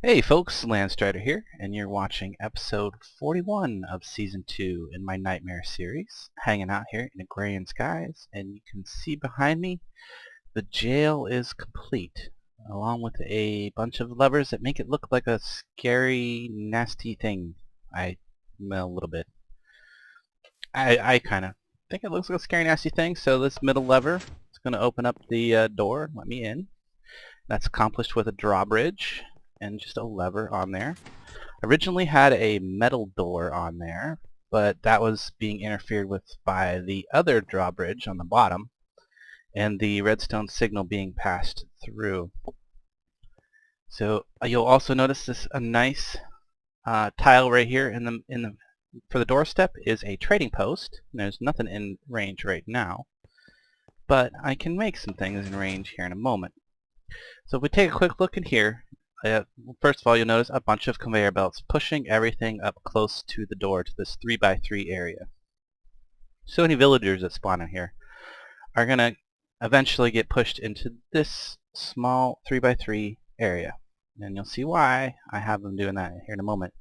Hey folks, Landstryder here, and you're watching episode 41 of Season 2 in my Nightmare series, hanging out here in Agrarian Skies, and you can see behind me the jail is complete, along with a bunch of levers that make it look like a scary, nasty thing. Well, a little bit. I kind of think it looks like a scary, nasty thing, so this middle lever is going to open up the door and let me in. That's accomplished with a drawbridge and just a lever on there. Originally had a metal door on there, but that was being interfered with by the other drawbridge on the bottom and the redstone signal being passed through. So you'll also notice this a nice tile right here for the doorstep is a trading post. There's nothing in range right now, but I can make some things in range here in a moment. So if we take a quick look in here, first of all, you'll notice a bunch of conveyor belts pushing everything up close to the door to this 3x3 area. So any villagers that spawn in here are going to eventually get pushed into this small 3x3 area. And you'll see why I have them doing that here in a moment.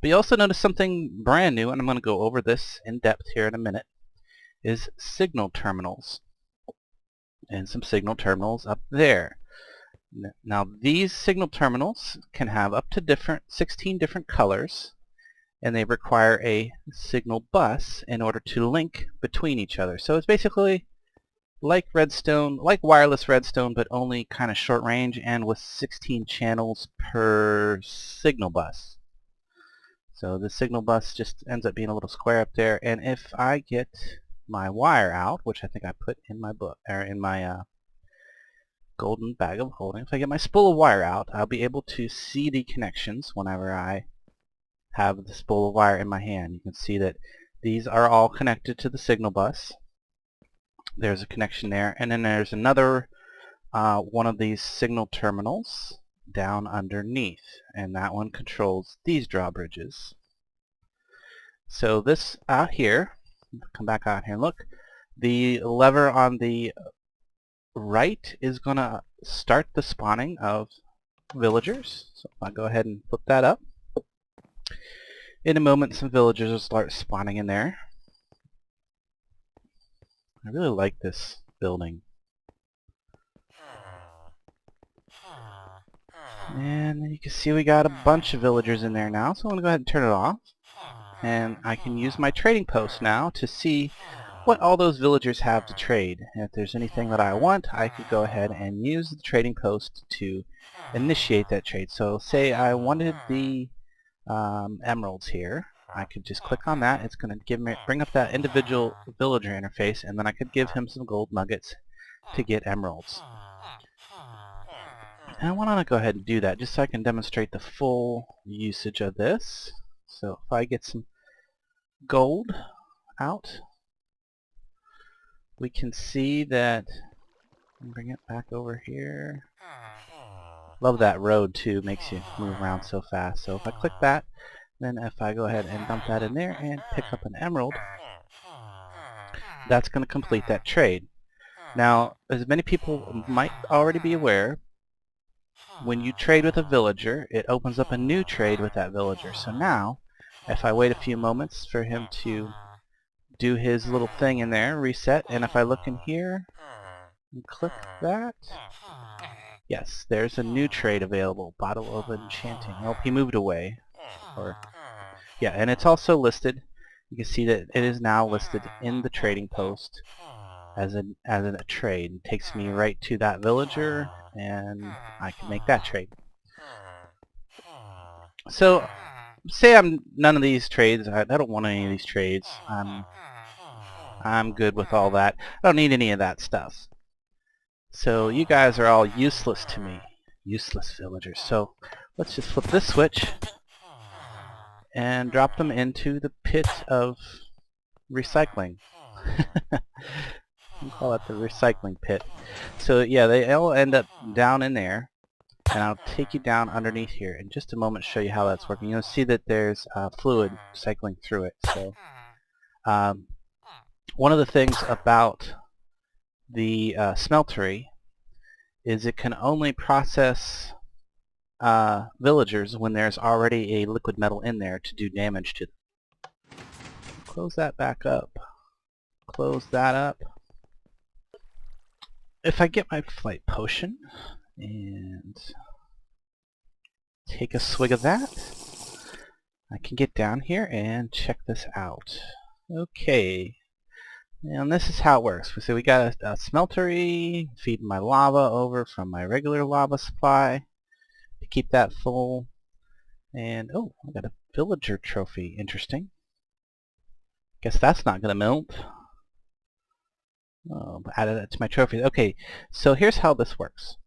But you also notice something brand new, and I'm going to go over this in depth here in a minute, is signal terminals. And some signal terminals up there. Now these signal terminals can have up to 16 different colors, and they require a signal bus in order to link between each other. So it's basically like redstone, like wireless redstone, but only kind of short range and with 16 channels per signal bus. So the signal bus just ends up being a little square up there, and if I get my wire out, which I think I put in my book or in my golden bag of holding. If I get my spool of wire out, I'll be able to see the connections whenever I have the spool of wire in my hand. You can see that these are all connected to the signal bus. There's a connection there, and then there's another one of these signal terminals down underneath, and that one controls these drawbridges. So this out here, come back out here and look, the lever on the right is going to start the spawning of villagers. So I'll go ahead and flip that up. In a moment some villagers will start spawning in there. I really like this building. And you can see we got a bunch of villagers in there now, so I'm going to go ahead and turn it off. And I can use my trading post now to see what all those villagers have to trade. And if there's anything that I want, I could go ahead and use the trading post to initiate that trade. So say I wanted the emeralds here. I could just click on that. It's going to bring up that individual villager interface, and then I could give him some gold nuggets to get emeralds. And I want to go ahead and do that just so I can demonstrate the full usage of this. So if I get some gold out, we can see that, bring it back over here. Love that road too, makes you move around so fast. So if I click that, then if I go ahead and dump that in there and pick up an emerald, that's going to complete that trade. Now, as many people might already be aware, when you trade with a villager, it opens up a new trade with that villager. So now, if I wait a few moments for him to do his little thing in there, reset, and if I look in here and click that, yes, there's a new trade available, Bottle of Enchanting. Oh, he moved away. Yeah, and it's also listed. You can see that it is now listed in the trading post as a trade. It takes me right to that villager, and I can make that trade. So, say I'm none of these trades. I don't want any of these trades. I'm good with all that. I don't need any of that stuff. So you guys are all useless to me. Useless villagers. So let's just flip this switch and drop them into the pit of recycling. We'll call it the recycling pit. So yeah, they all end up down in there, and I'll take you down underneath here in just a moment to show you how that's working. You'll see that there's fluid cycling through it. So one of the things about the smeltery is it can only process villagers when there's already a liquid metal in there to do damage to them. Close that back up. Close that up. If I get my flight potion and take a swig of that, I can get down here and check this out. Okay, and this is how it works. So we got a smeltery, feeding my lava over from my regular lava supply to keep that full. And oh, I got a villager trophy. Interesting. Guess that's not gonna melt. Oh, added that to my trophy. Okay, so here's how this works.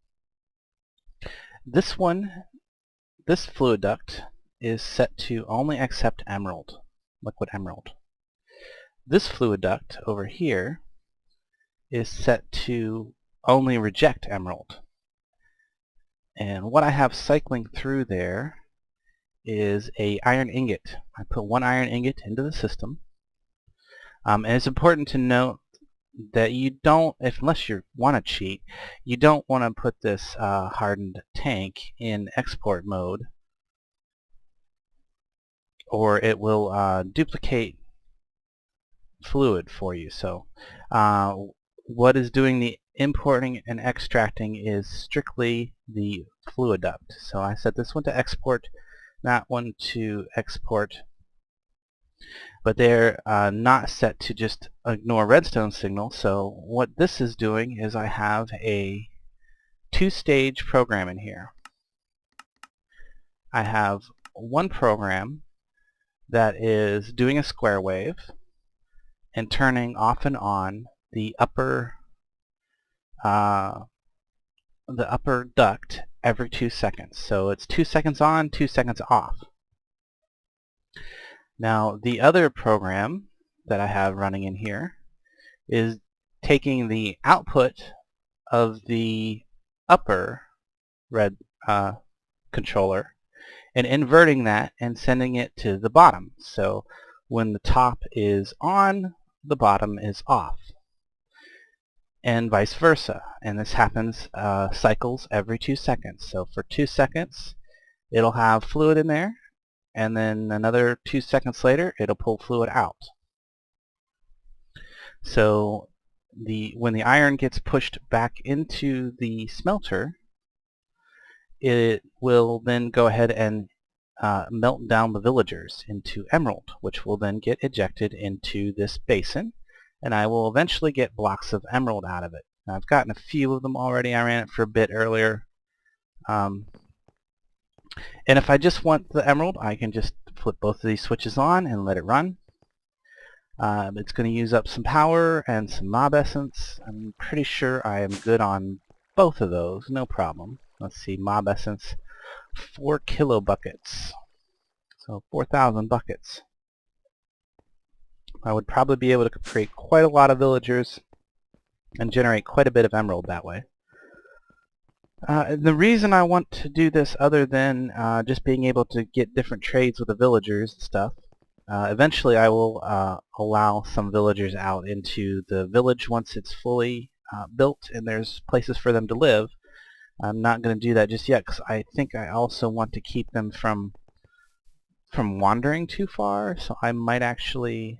This fluid duct is set to only accept emerald, liquid emerald. This fluid duct over here is set to only reject emerald. And what I have cycling through there is a iron ingot. I put one iron ingot into the system. And it's important to note that you don't, unless you want to cheat, you don't want to put this hardened tank in export mode, or it will duplicate fluid for you. So what is doing the importing and extracting is strictly the fluid duct. So I set this one to export, that one to export, but they're not set to just ignore redstone signal. So what this is doing is I have a two-stage program in here. I have one program that is doing a square wave and turning off and on the upper duct every 2 seconds. So it's 2 seconds on, 2 seconds off. Now the other program that I have running in here is taking the output of the upper red controller and inverting that and sending it to the bottom. So when the top is on, the bottom is off, and vice versa. And this happens cycles every 2 seconds. So for 2 seconds it'll have fluid in there, and then another 2 seconds later it'll pull fluid out. So when the iron gets pushed back into the smelter, it will then go ahead and melt down the villagers into emerald, which will then get ejected into this basin, and I will eventually get blocks of emerald out of it. Now, I've gotten a few of them already. I ran it for a bit earlier. And if I just want the emerald, I can just flip both of these switches on and let it run. It's going to use up some power and some mob essence. I'm pretty sure I am good on both of those, no problem. Let's see, mob essence, 4 kilo buckets, so 4,000 buckets. I would probably be able to create quite a lot of villagers and generate quite a bit of emerald that way. The reason I want to do this, other than just being able to get different trades with the villagers and stuff, eventually I will allow some villagers out into the village once it's fully built and there's places for them to live. I'm not going to do that just yet because I think I also want to keep them from wandering too far, so I might actually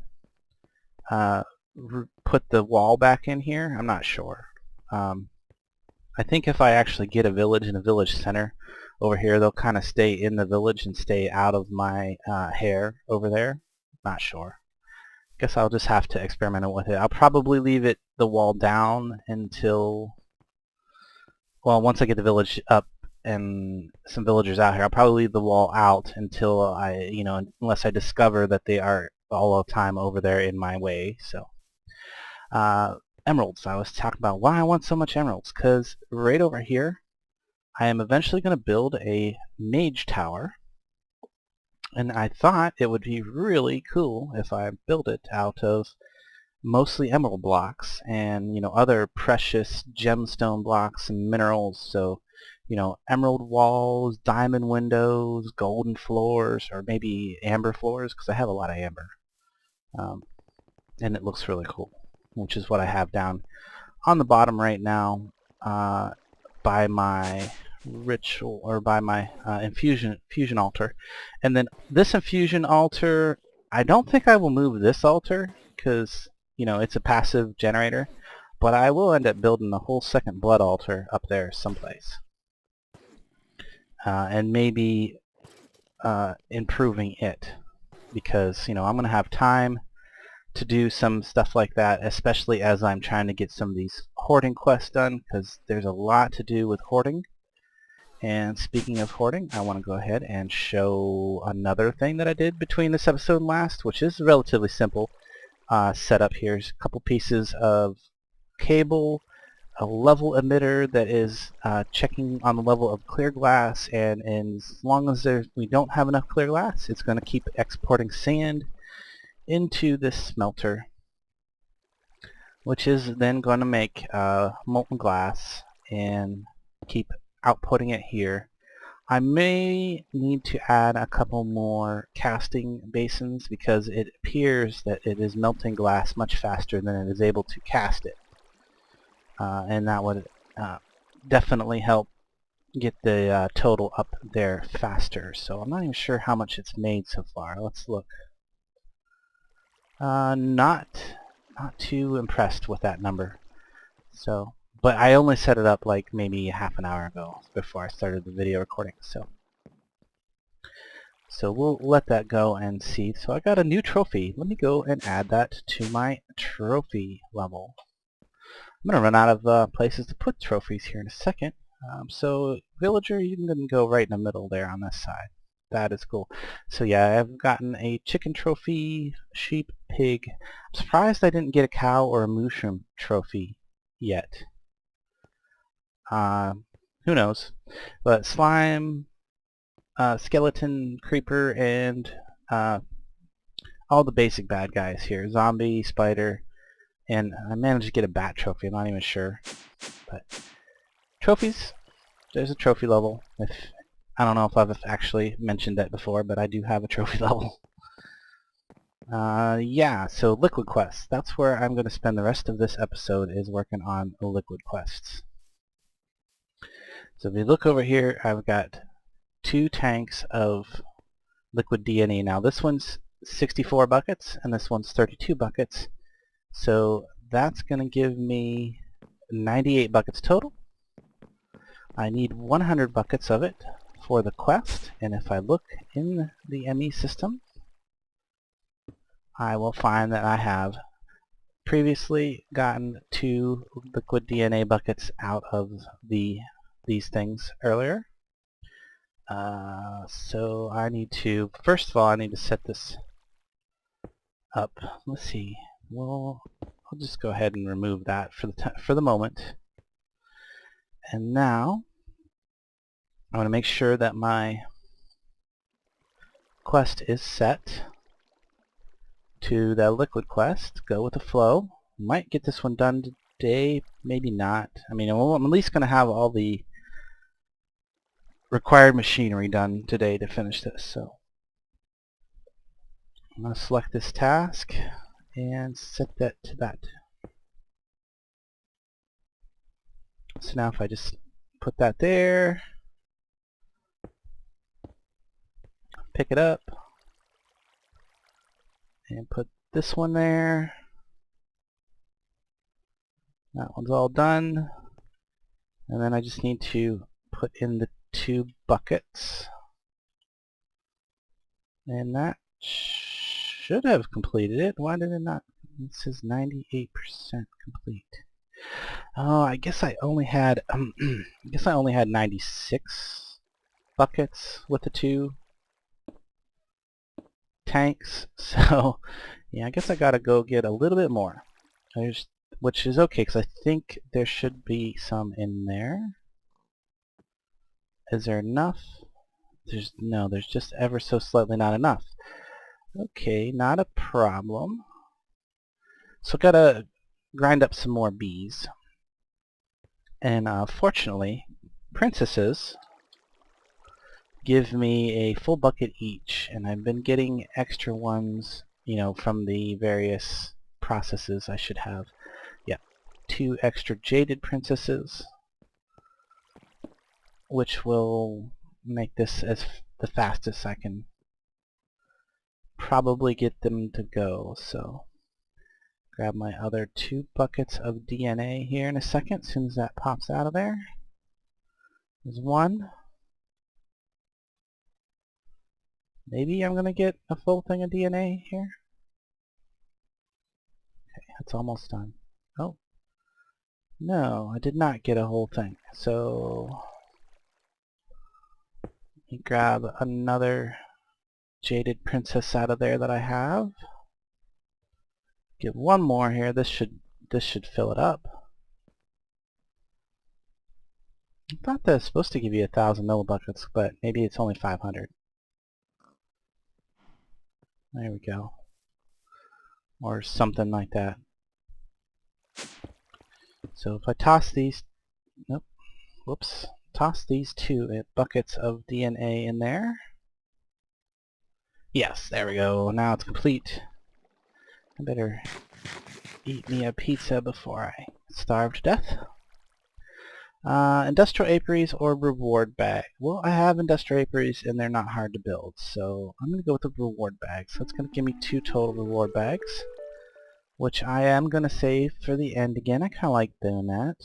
put the wall back in here. I'm not sure. I think if I actually get a village in a village center over here, they'll kind of stay in the village and stay out of my hair over there. Not sure. Guess I'll just have to experiment with it. I'll probably leave the wall down until, well, once I get the village up and some villagers out here, I'll probably leave the wall out until unless I discover that they are all the time over there in my way. So emeralds. I was talking about why I want so much emeralds, because right over here I am eventually going to build a mage tower, and I thought it would be really cool if I built it out of mostly emerald blocks and other precious gemstone blocks and minerals. So emerald walls, diamond windows, golden floors, or maybe amber floors, because I have a lot of amber, and it looks really cool, which is what I have down on the bottom right now by my ritual, or by my infusion altar. And then this infusion altar, I don't think I will move this altar because, you know, it's a passive generator, but I will end up building a whole second blood altar up there someplace. And maybe improving it, because, you know, I'm going to have time to do some stuff like that, especially as I'm trying to get some of these hoarding quests done, because there's a lot to do with hoarding. And speaking of hoarding, I want to go ahead and show another thing that I did between this episode and last, which is relatively simple. Setup. Here's a couple pieces of cable, a level emitter that is checking on the level of clear glass, and as long as we don't have enough clear glass, it's going to keep exporting sand into this smelter, which is then going to make molten glass and keep outputting it here. I may need to add a couple more casting basins because it appears that it is melting glass much faster than it is able to cast it. And that would definitely help get the total up there faster. So I'm not even sure how much it's made so far. Let's look. Not too impressed with that number. So, but I only set it up like maybe half an hour ago before I started the video recording. So we'll let that go and see. So I got a new trophy. Let me go and add that to my trophy level. I'm going to run out of places to put trophies here in a second. So villager, you can go right in the middle there on this side. That is cool. So yeah, I've gotten a chicken trophy, sheep, pig. I'm surprised I didn't get a cow or a mushroom trophy yet. Who knows? But slime, skeleton, creeper, and all the basic bad guys here. Zombie, spider, and I managed to get a bat trophy. I'm not even sure. But trophies, there's a trophy level. I don't know if I've actually mentioned that before, but I do have a trophy level. Yeah, so liquid quests. That's where I'm going to spend the rest of this episode, is working on liquid quests. So if you look over here, I've got 2 tanks of liquid DNA. Now this one's 64 buckets and this one's 32 buckets. So that's going to give me 98 buckets total. I need 100 buckets of it for the quest, and if I look in the ME system, I will find that I have previously gotten 2 liquid DNA buckets out of these things earlier. So I need to, first of all, I need to set this up. Let's see. Well, I'll just go ahead and remove that for the moment. And now I want to make sure that my quest is set to the liquid quest. Go with the flow. Might get this one done today, maybe not. I mean, I'm at least going to have all the required machinery done today to finish this. So I'm going to select this task and set that to that. So now if I just put that there, pick it up, and put this one there. That one's all done. And then I just need to put in the 2 buckets. And that should have completed it. Why did it not? It says 98% complete. Oh, I guess I only had 96 buckets with the 2 tanks. So yeah, I guess I gotta go get a little bit more. Which is okay, because I think there should be some in there. Is there enough? There's just ever so slightly not enough. Okay, not a problem. So gotta grind up some more bees. And fortunately, princesses give me a full bucket each, and I've been getting extra ones, you know, from the various processes I should have. Yeah, 2 extra jaded princesses. which will make this as the fastest I can probably get them to go. So grab my other 2 buckets of DNA here in a second, as soon as that pops out of there. There's 1. Maybe I'm gonna get a full thing of DNA here. Okay, that's almost done. Oh, no, I did not get a whole thing. So let me grab another Jaded Princess out of there that I have. Get 1 more here. This should fill it up. I thought that was supposed to give you 1,000 millibuckets, but maybe it's only 500. There we go. Or something like that. So if I toss these, nope, whoops, toss these 2 buckets of DNA in there. Yes, there we go. Now it's complete. I better eat me a pizza before I starve to death. Industrial apiaries or reward bag. Well, I have industrial apiaries and they're not hard to build, so I'm going to go with the reward bags. So it's going to give me 2 total reward bags, which I am going to save for the end again. I kind of like doing that.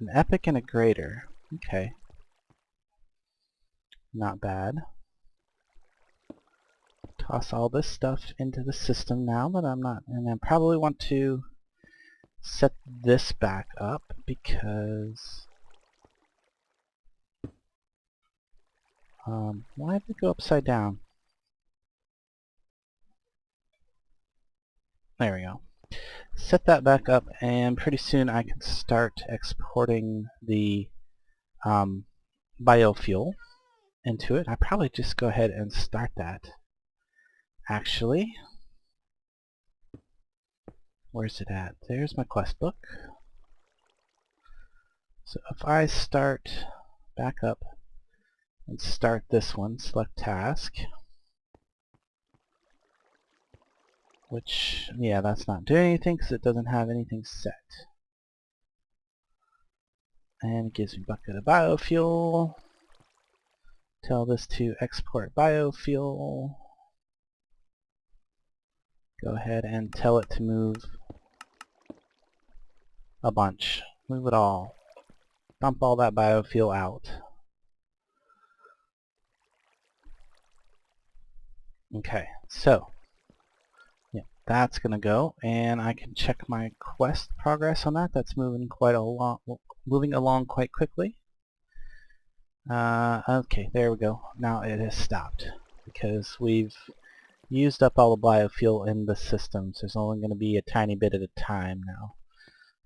An epic and a greater. Okay. Not bad. Toss all this stuff into the system now that I'm not, and I probably want to set this back up because why did it go upside down? There we go. Set that back up, and pretty soon I can start exporting the biofuel into it. I probably just go ahead and start that. Actually, where's it at? There's my quest book. So if I start back up and start this one, select task, which, yeah, that's not doing anything because it doesn't have anything set. And it gives me a bucket of biofuel. Tell this to export biofuel. Go ahead and tell it to move a bunch. Move it all. Dump all that biofuel out. Okay, so yeah, that's gonna go, and I can check my quest progress on that. That's moving along quite quickly. Okay, there we go. Now it has stopped because we've used up all the biofuel in the systems. There's only going to be a tiny bit at a time now.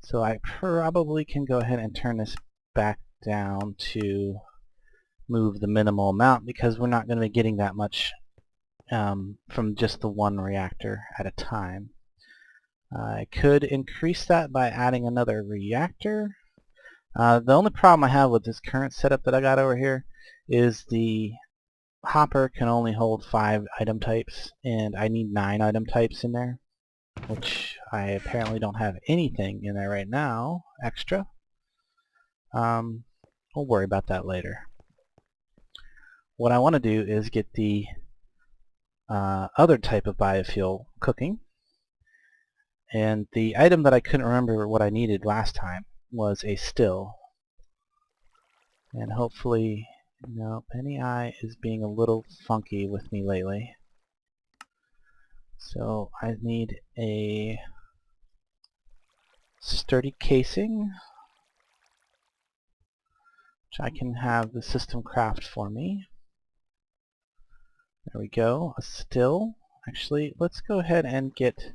So I probably can go ahead and turn this back down to move the minimal amount because we're not going to be getting that much from just the 1 reactor at a time. I could increase that by adding another reactor. The only problem I have with this current setup that I got over here is the hopper can only hold 5 item types, and I need 9 item types in there, which I apparently don't have anything in there right now extra. We'll worry about that later. What I want to do is get the other type of biofuel cooking, and the item that I couldn't remember what I needed last time was a still, and hopefully, no, Penny Eye is being a little funky with me lately. So I need a sturdy casing, which I can have the system craft for me. There we go, a still. Actually, let's go ahead and get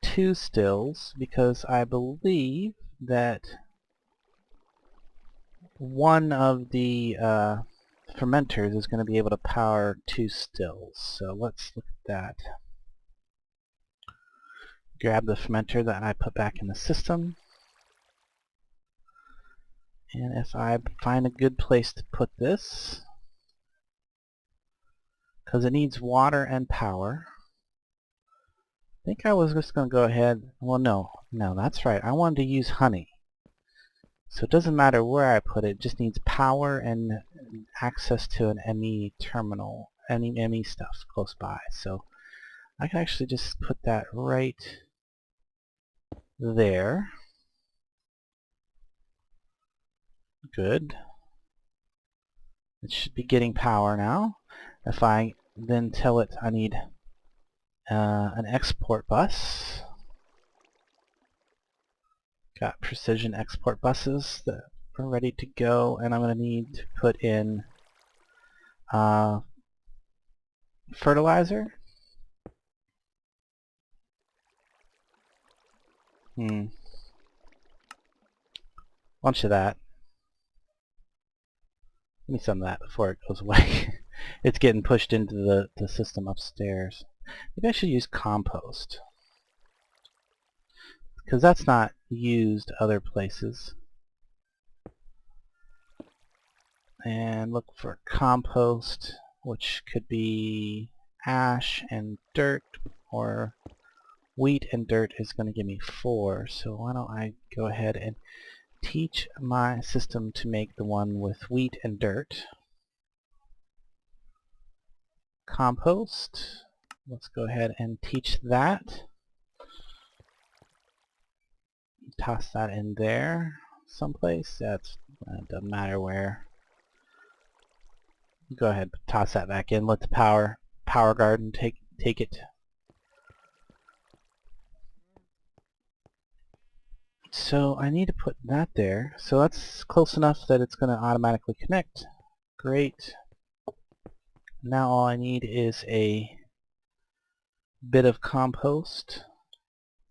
2 stills because I believe that one of the fermenters is going to be able to power 2 stills. So let's look at that. Grab the fermenter that I put back in the system. And if I find a good place to put this, because it needs water and power, I think I was just going to go ahead, well no, that's right, I wanted to use honey. So it doesn't matter where I put it, it just needs power and access to an ME terminal, any ME stuff close by. So I can actually just put that right there. Good. It should be getting power now. If I then tell it I need an export bus, got precision export buses that are ready to go, and I'm going to need to put in fertilizer. Bunch of that. Give me some of that before it goes away. It's getting pushed into the system upstairs. Maybe I should use compost, because that's not used other places. And look for compost, which could be ash and dirt, or wheat and dirt is going to give me 4. So why don't I go ahead and teach my system to make the one with wheat and dirt. Compost. Let's go ahead and teach that. Toss that in there someplace. That's doesn't matter where. Go ahead, toss that back in. Let the power garden take it. So I need to put that there. So that's close enough that it's going to automatically connect. Great. Now all I need is a bit of compost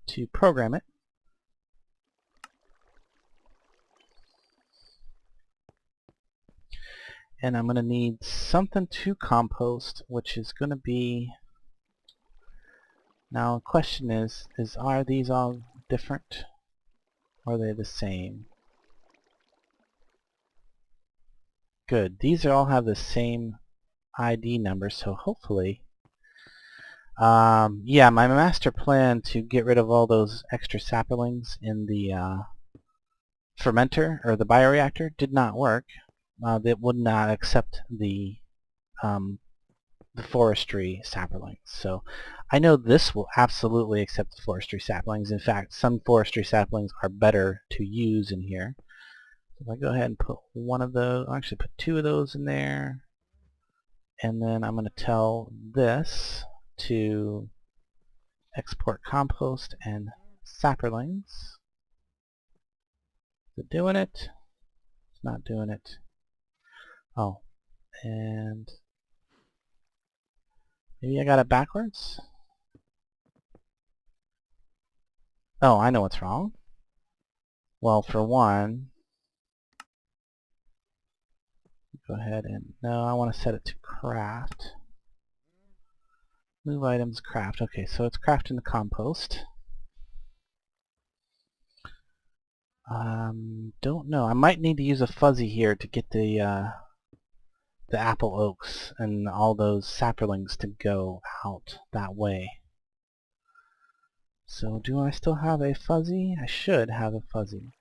to program it. And I'm going to need something to compost, which is going to be... Now the question is are these all different? Or are they the same? Good. These all have the same ID number, so hopefully... yeah, my master plan to get rid of all those extra saplings in the fermenter, or the bioreactor, did not work. That would not accept the forestry saplings. So I know this will absolutely accept the forestry saplings. In fact, some forestry saplings are better to use in here. So if I go ahead and put one of those, I'll actually put 2 of those in there, and then I'm going to tell this to export compost and saplings. Is it doing it? It's not doing it. Oh, and maybe I got it backwards? Oh, I know what's wrong. Well, for one, go ahead and, no, I want to set it to craft. Move items, craft. Okay, so it's crafting the compost. Don't know. I might need to use a fuzzy here to get the apple oaks and all those saplings to go out that way. So do I still have a fuzzy? I should have a fuzzy.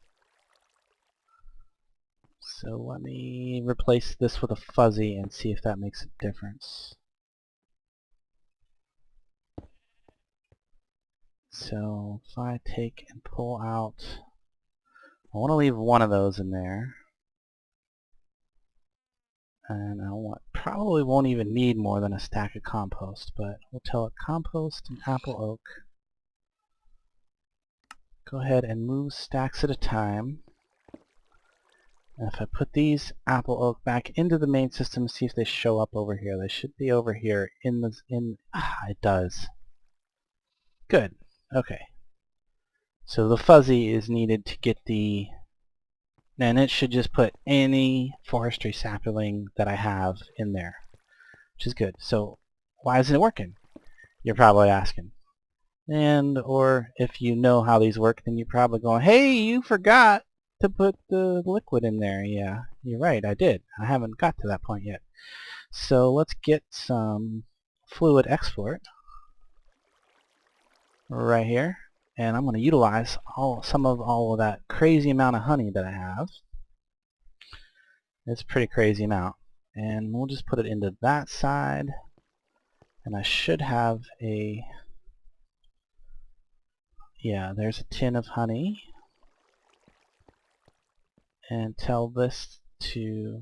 So let me replace this with a fuzzy and see if that makes a difference. So if I take and pull out, I want to leave one of those in there. And I probably won't even need more than a stack of compost, but we'll tell it compost and apple oak. Go ahead and move stacks at a time. And if I put these apple oak back into the main system, see if they show up over here. They should be over here it does. Good. Okay. So the fuzzy is needed to get the, and it should just put any forestry sapling that I have in there, which is good. So why isn't it working? You're probably asking. And or if you know how these work, then you're probably going, hey, you forgot to put the liquid in there. Yeah, you're right, I did. I haven't got to that point yet. So let's get some fluid export right here, and I'm going to utilize some of all of that crazy amount of honey that I have. It's a pretty crazy amount, and we'll just put it into that side, and I should have a, yeah, there's a tin of honey, and tell this to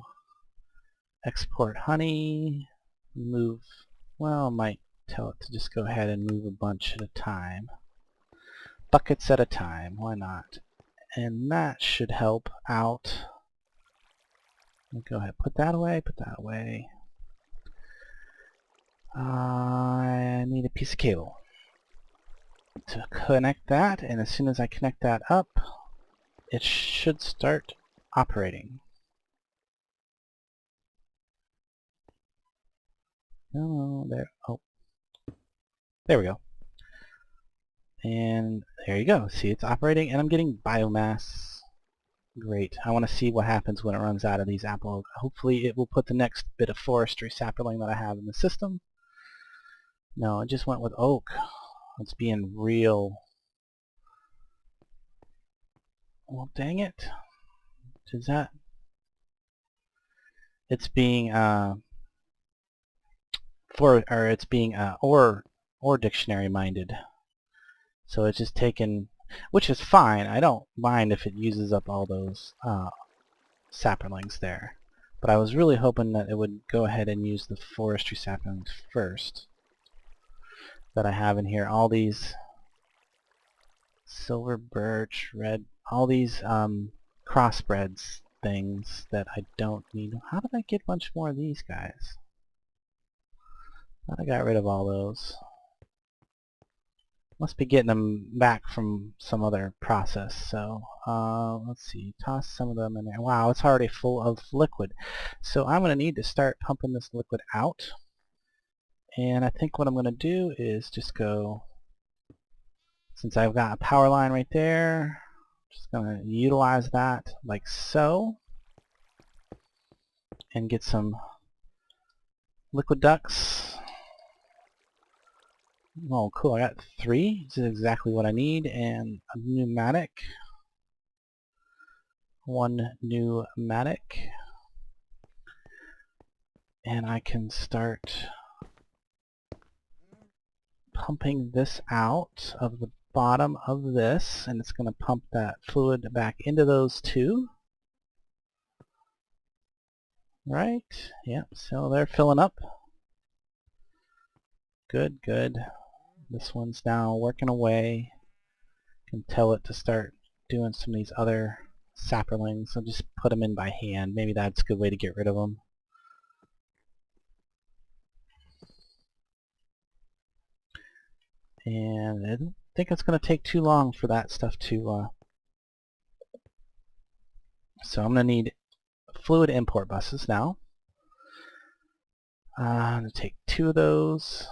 export honey, move, well, I might tell it to just go ahead and move a bunch at a time. Buckets at a time, why not? And that should help out. Go ahead, put that away, put that away. I need a piece of cable to connect that, and as soon as I connect that up, it should start operating. Oh, there. Oh, there we go. And there you go. See, it's operating, and I'm getting biomass. Great. I want to see what happens when it runs out of these apple. Hopefully, it will put the next bit of forestry sapling that I have in the system. No, I just went with oak. It's being real. Well, dang it. Is that? It's being or dictionary minded. So it's just taken, which is fine. I don't mind if it uses up all those saplings there. But I was really hoping that it would go ahead and use the forestry saplings first that I have in here. All these silver birch, red, all these crossbreds things that I don't need. How did I get a bunch more of these guys? I got rid of all those. Must be getting them back from some other process. So let's see, toss some of them in there. Wow, it's already full of liquid. So I'm going to need to start pumping this liquid out. And I think what I'm going to do is just go, since I've got a power line right there, just going to utilize that like so, and get some liquid ducts. Oh, cool, I got 3. This is exactly what I need, and a pneumatic. 1 pneumatic. And I can start pumping this out of the bottom of this, and it's going to pump that fluid back into those 2. Right? Yep, so they're filling up. Good, good. This one's now working away. Can tell it to start doing some of these other saplings. I'll just put them in by hand. Maybe that's a good way to get rid of them. And I don't think it's going to take too long for that stuff to... So I'm going to need fluid import buses now. I'm going to take 2 of those.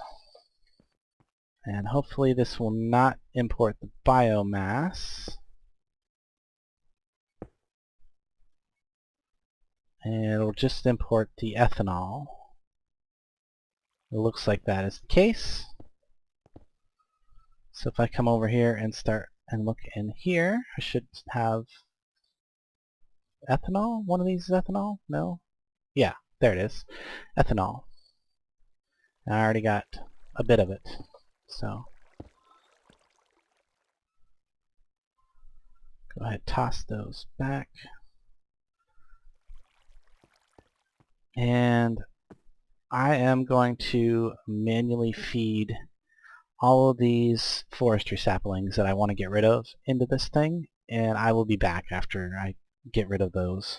And hopefully this will not import the biomass. And it'll just import the ethanol. It looks like that is the case. So if I come over here and start and look in here, I should have ethanol. One of these is ethanol? No? Yeah, there it is. Ethanol. And I already got a bit of it. So go ahead, toss those back. And I am going to manually feed all of these forestry saplings that I want to get rid of into this thing, and I will be back after I get rid of those.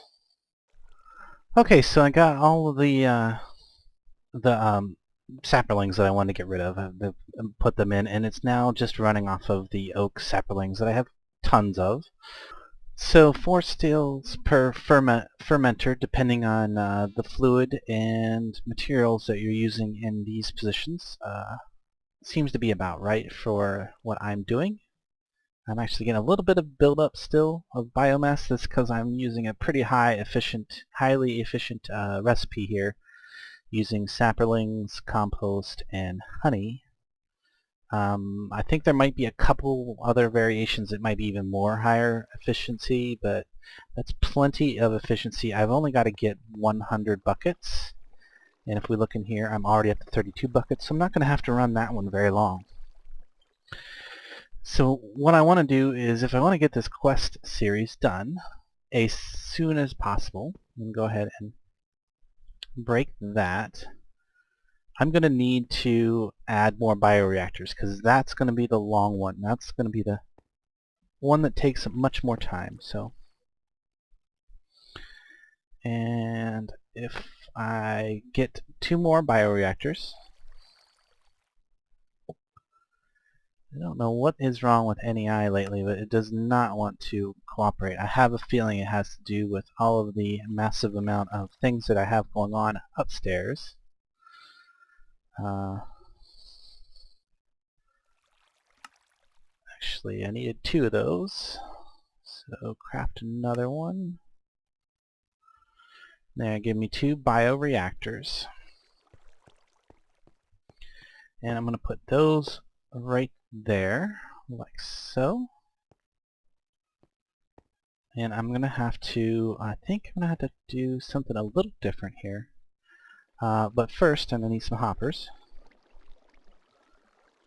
Okay, so I got all of the saplings that I wanted to get rid of. I've put them in, and it's now just running off of the oak saplings that I have tons of. So 4 stills per fermenter, depending on the fluid and materials that you're using in these positions. Seems to be about right for what I'm doing. I'm actually getting a little bit of buildup still of biomass. That's because I'm using a pretty highly efficient recipe here, using saplings, compost, and honey. I think there might be a couple other variations that might be even more higher efficiency, but that's plenty of efficiency. I've only got to get 100 buckets, and if we look in here, I'm already up to 32 buckets, so I'm not going to have to run that one very long. So what I want to do is, if I want to get this quest series done as soon as possible, I'm going to go ahead and break that. I'm going to need to add more bioreactors because that's going to be the long one. That's going to be the one that takes much more time. So, and if I get 2 more bioreactors, I don't know what is wrong with NEI lately, but it does not want to cooperate. I have a feeling it has to do with all of the massive amount of things that I have going on upstairs. Actually, I needed 2 of those, so craft another one. There, give me 2 bioreactors. And I'm going to put those right there, like so. And I'm going to have to, I think I'm going to have to do something a little different here. But first, I'm going to need some hoppers.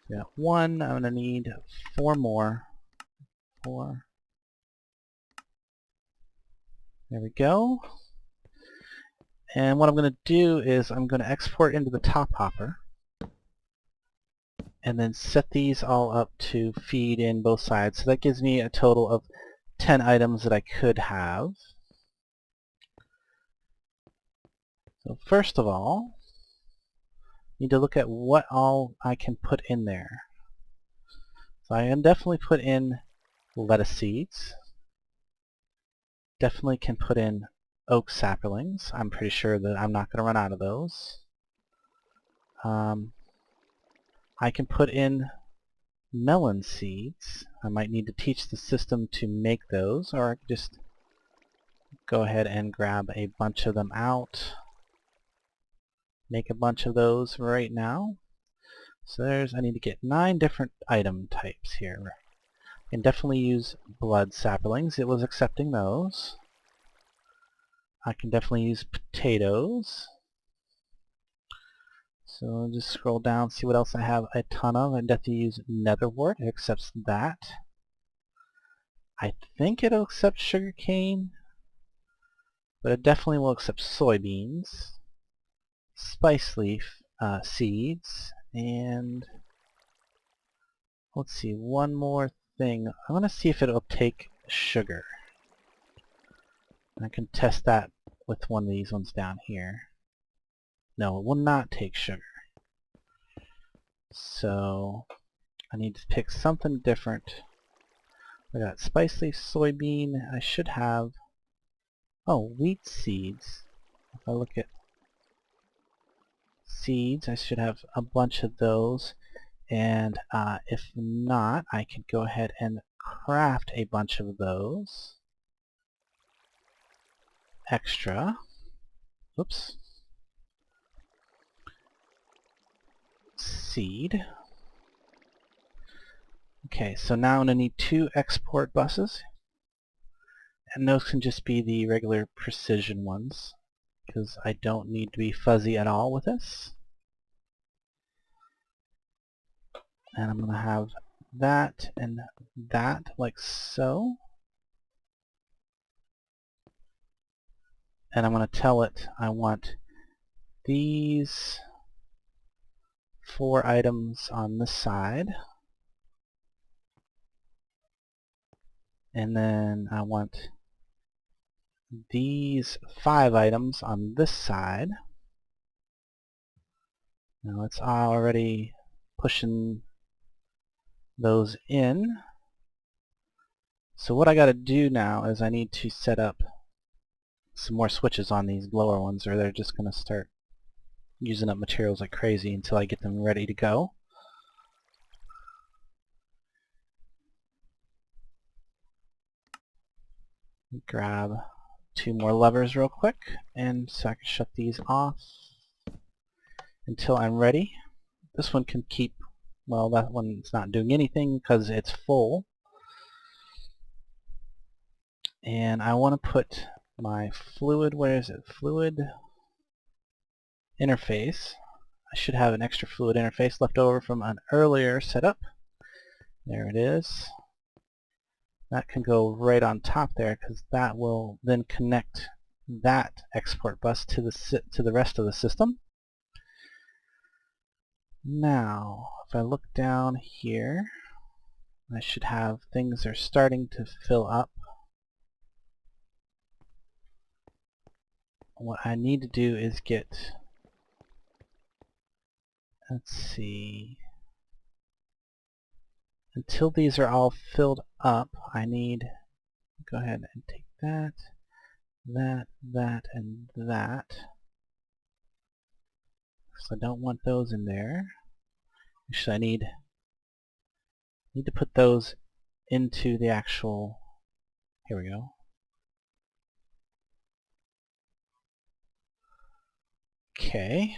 So got 1, I'm going to need 4 more. 4. There we go. And what I'm going to do is I'm going to export into the top hopper. And then set these all up to feed in both sides. So that gives me a total of 10 items that I could have. So first of all, need to look at what all I can put in there. So I can definitely put in lettuce seeds. Definitely can put in oak saplings. I'm pretty sure that I'm not going to run out of those. I can put in melon seeds. I might need to teach the system to make those, or I could just go ahead and grab a bunch of them out. Make a bunch of those right now. So I need to get 9 different item types here. I can definitely use blood saplings. It was accepting those. I can definitely use potatoes. So I'll just scroll down, see what else I have a ton of. I definitely use netherwort. It accepts that. I think it'll accept sugarcane, but it definitely will accept soybeans, spice leaf seeds, and let's see, one more thing. I want to see if it'll take sugar. I can test that with one of these ones down here. No, it will not take sugar. So I need to pick something different. I got spice leaf, soybean. I should have, oh, wheat seeds. If I look at seeds, I should have a bunch of those. And if not, I can go ahead and craft a bunch of those. Extra. Oops. Seed. Okay, so now I'm going to need 2 export buses. And those can just be the regular precision ones, because I don't need to be fuzzy at all with this. And I'm going to have that and that, like so. And I'm going to tell it I want these 4 items on this side. And then I want these 5 items on this side. Now it's already pushing those in. So what I got to do now is I need to set up some more switches on these blower ones, or they're just going to start using up materials like crazy until I get them ready to go. Grab 2 more levers real quick, and so I can shut these off until I'm ready. This one can keep Well, that one's not doing anything because it's full. And I want to put my fluid, where is it? Fluid interface. I should have an extra fluid interface left over from an earlier setup. There it is. That can go right on top there because that will then connect that export bus to the rest of the system. Now, if I look down here, I should have things are starting to fill up. What I need to do is get, let's see, until these are all filled up, I need, go ahead and take that, that, and that. So I don't want those in there. Actually, I need to put those into the actual, here we go. Okay.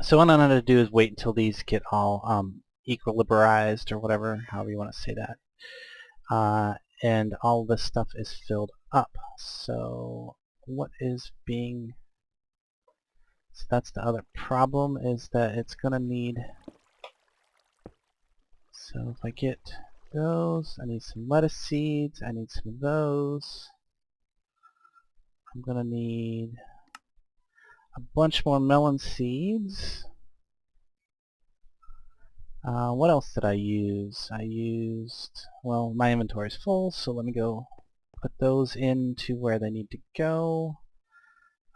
So what I'm going to do is wait until these get all equilibrized or whatever, however you want to say that. And all this stuff is filled up. So what is being... So that's the other problem, is that it's going to need... So if I get those, I need some lettuce seeds, I need some of those. I'm going to need a bunch more melon seeds. What else did I use? I used, well, my inventory is full, so let me go put those into where they need to go.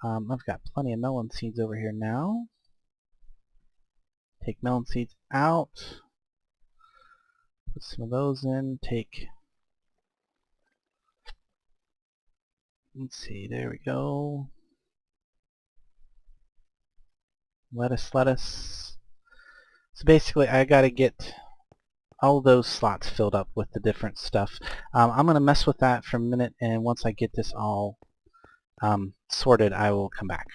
I've got plenty of melon seeds over here now. Take melon seeds out. Put some of those in. Take, let's see, there we go. Lettuce. So basically I gotta get all those slots filled up with the different stuff. I'm gonna mess with that for a minute, and once I get this all sorted, I will come back.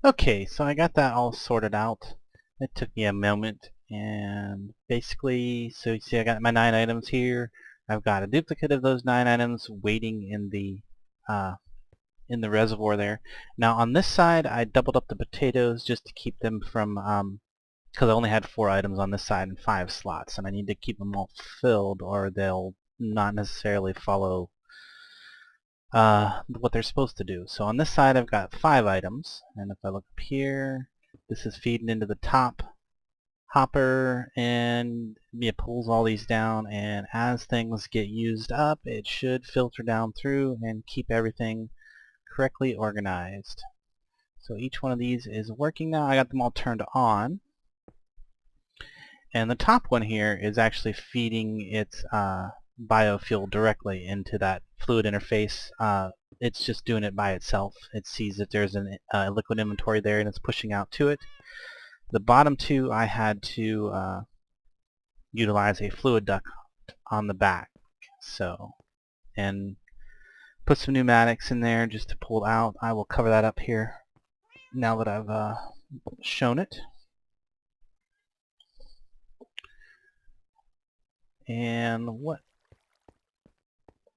Okay, so I got that all sorted out. It took me a moment, and basically, so you see I got my 9 items here. I've got a duplicate of those 9 items waiting in the reservoir there. Now on this side, I doubled up the potatoes just to keep them from, because I only had 4 items on this side and 5 slots, and I need to keep them all filled or they'll not necessarily follow what they're supposed to do. So on this side I've got 5 items, and if I look up here, this is feeding into the top hopper, and it pulls all these down, and as things get used up it should filter down through and keep everything correctly organized. So each one of these is working now. I got them all turned on, and the top one here is actually feeding its biofuel directly into that fluid interface. It's just doing it by itself. It sees that there's a liquid inventory there and it's pushing out to it. The bottom two I had to utilize a fluid duct on the back, and put some pneumatics in there just to pull out. I will cover that up here now that I've shown it. And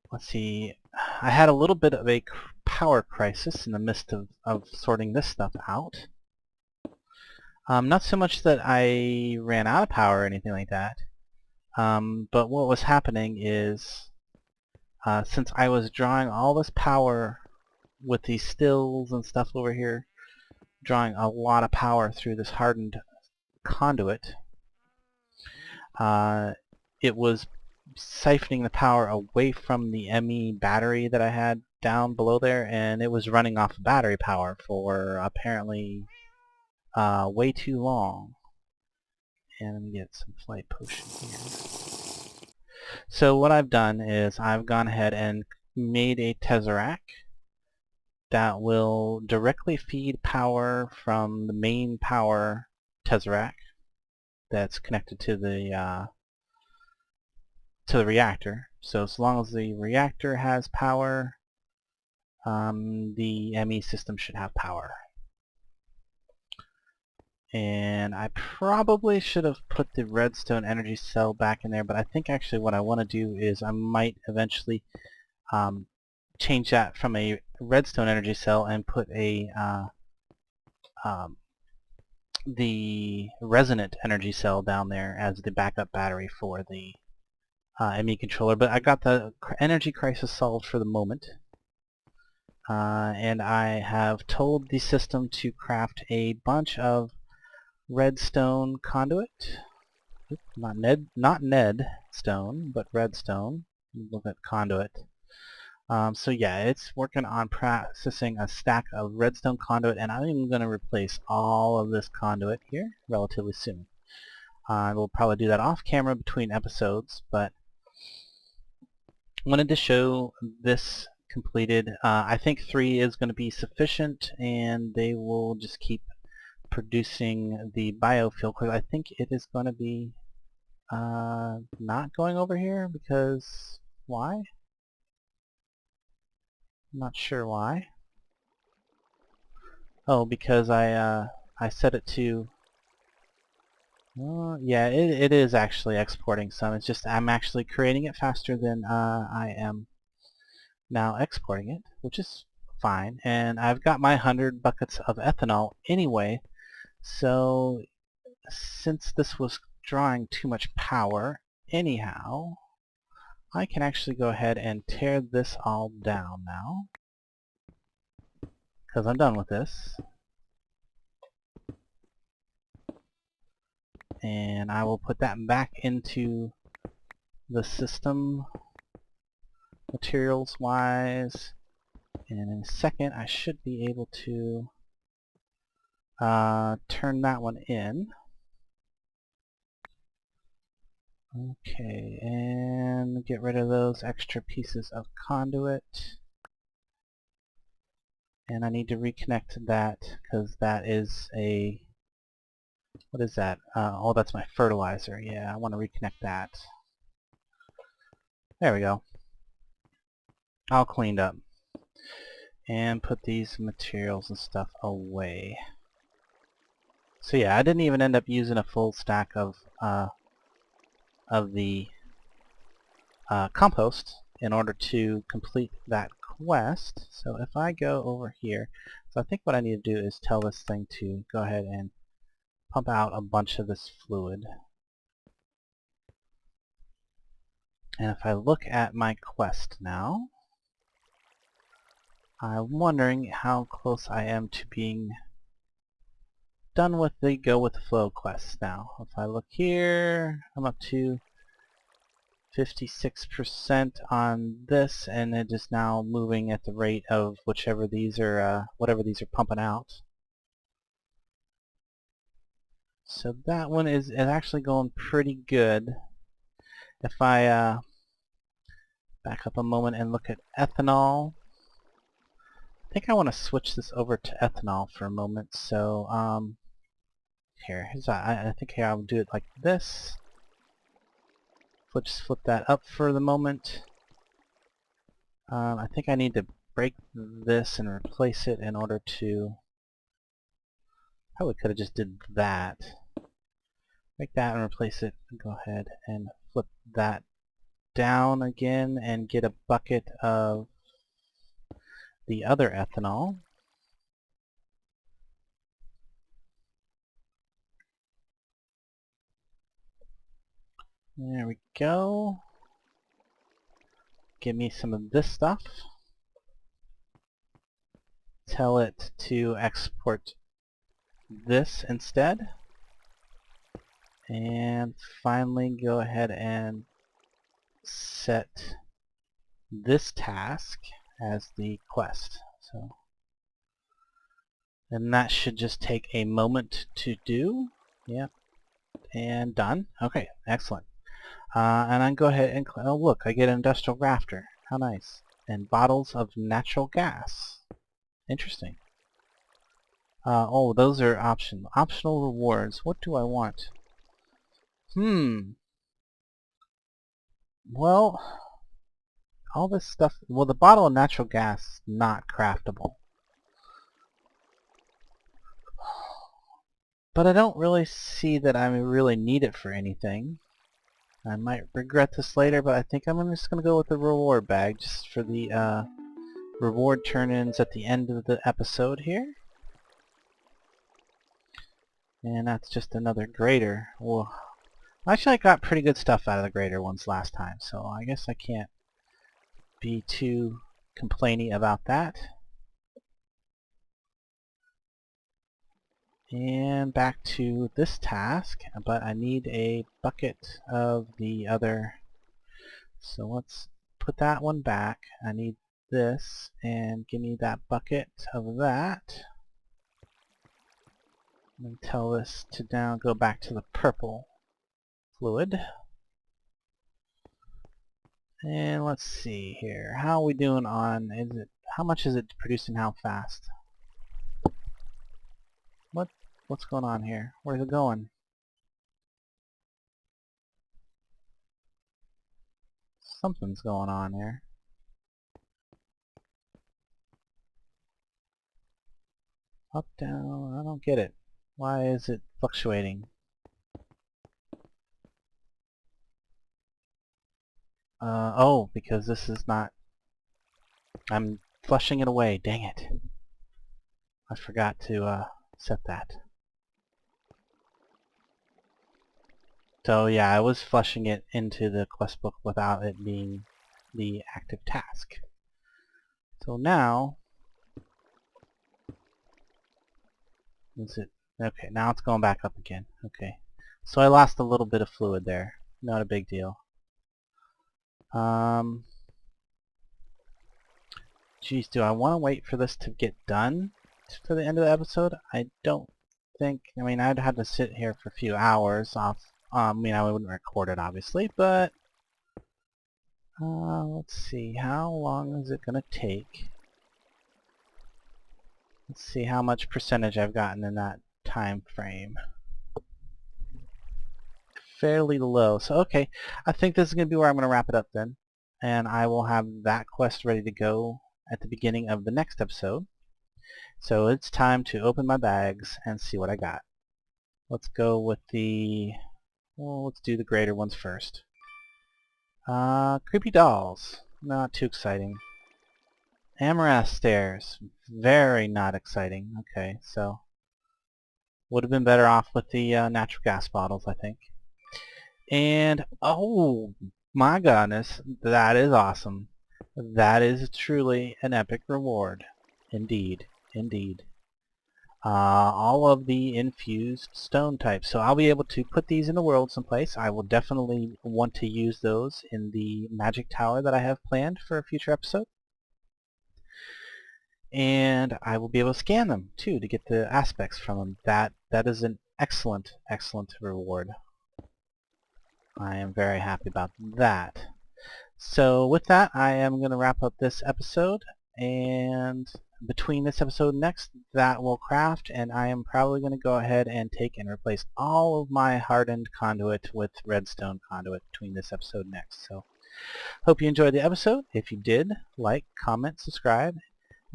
let's see, I had a little bit of a power crisis in the midst of sorting this stuff out. Not so much that I ran out of power or anything like that, but what was happening is, since I was drawing all this power with these stills and stuff over here, drawing a lot of power through this hardened conduit, it was siphoning the power away from the ME battery that I had down below there, and it was running off battery power for apparently way too long. And let me get some flight potion here. So what I've done is I've gone ahead and made a tesseract that will directly feed power from the main power tesseract that's connected to the reactor. So as long as the reactor has power, the ME system should have power. And I probably should have put the redstone energy cell back in there, but I think actually what I want to do is I might eventually change that from a redstone energy cell and put a the resonant energy cell down there as the backup battery for the ME controller. But I got the energy crisis solved for the moment. And I have told the system to craft a bunch of redstone conduit. Oop, not Ned stone, but redstone. Look at conduit. So yeah, it's working on processing a stack of redstone conduit, and I'm even going to replace all of this conduit here relatively soon. We'll probably do that off camera between episodes, but wanted to show this completed. I think 3 is going to be sufficient, and they will just keep producing the biofuel. Because I think it is going to be not going over here because why? I'm not sure why. Oh, because I set it to. Yeah, it is actually exporting some. It's just I'm actually creating it faster than I am now exporting it, which is fine. And I've got my 100 buckets of ethanol anyway, so since this was drawing too much power anyhow, I can actually go ahead and tear this all down now, because I'm done with this. And I will put that back into the system materials wise, and in a second I should be able to turn that one in. Okay, and get rid of those extra pieces of conduit. And I need to reconnect that because that is a, what is that? Oh, that's my fertilizer. Yeah, I want to reconnect that. There we go. All cleaned up. And put these materials and stuff away. So yeah, I didn't even end up using a full stack of the compost in order to complete that quest. So if I go over here, so I think what I need to do is tell this thing to go ahead and pump out a bunch of this fluid. And if I look at my quest now, I'm wondering how close I am to being done with the go with the flow quest now. If I look here, I'm up to 56% on this, and it is now moving at the rate of whichever these are, whatever these are pumping out. So that one is actually going pretty good. If I back up a moment and look at ethanol, I think I want to switch this over to ethanol for a moment. So I think here I'll do it like this. Just flip that up for the moment. I think I need to break this and replace it in order to. Probably could have just did that. Break that and replace it. Go ahead and flip that down again and get a bucket of the other ethanol. There we go. Give me some of this stuff. Tell it to export this instead. And finally go ahead and set this task as the quest. So, and that should just take a moment to do. Yep. And done. Okay, excellent. And I can go ahead and oh look, I get an industrial rafter. How nice. And bottles of natural gas. Interesting. Oh, those are optional rewards. What do I want? Well, all this stuff, well, the bottle of natural gas is not craftable. But I don't really see that I really need it for anything. I might regret this later, but I think I'm just going to go with the reward bag just for the reward turn-ins at the end of the episode here. And that's just another grater. Well, actually I got pretty good stuff out of the grater ones last time, so I guess I can't be too complainy about that. And back to this task, but I need a bucket of the other. So let's put that one back. I need this, and give me that bucket of that. And tell this to now go back to the purple fluid. And let's see here. How are we doing on, how much is it producing, how fast? What's going on here? Where's it going? Something's going on here. Up, down, I don't get it. Why is it fluctuating? Oh, because this is not... I'm flushing it away, dang it. I forgot to set that. So yeah, I was flushing it into the quest book without it being the active task. So now, is it, okay, now it's going back up again. Okay, so I lost a little bit of fluid there. Not a big deal. Geez, do I want to wait for this to get done for the end of the episode? I don't think, I mean, I'd have to sit here for a few hours off. I mean, I wouldn't record it, obviously, but let's see, how long is it going to take? Let's see how much percentage I've gotten in that time frame. Fairly low, so okay, I think this is going to be where I'm going to wrap it up then, and I will have that quest ready to go at the beginning of the next episode. So it's time to open my bags and see what I got. Let's go with the... well, let's do the greater ones first. Creepy dolls. Not too exciting. Amaranth stairs. Very not exciting. Okay, so... would have been better off with the natural gas bottles, I think. And, oh my goodness, that is awesome. That is truly an epic reward. Indeed. Indeed. All of the infused stone types. So I'll be able to put these in the world someplace. I will definitely want to use those in the magic tower that I have planned for a future episode. And I will be able to scan them too to get the aspects from them. That is an excellent, excellent reward. I am very happy about that. So with that, I am going to wrap up this episode, and between this episode and next, that will craft, and I am probably going to go ahead and take and replace all of my hardened conduit with redstone conduit between this episode and next. So hope you enjoyed the episode. If you did, like, comment, subscribe,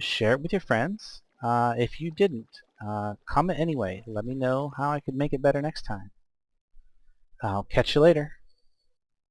share it with your friends. If you didn't, comment anyway. Let me know how I could make it better next time. I'll catch you later.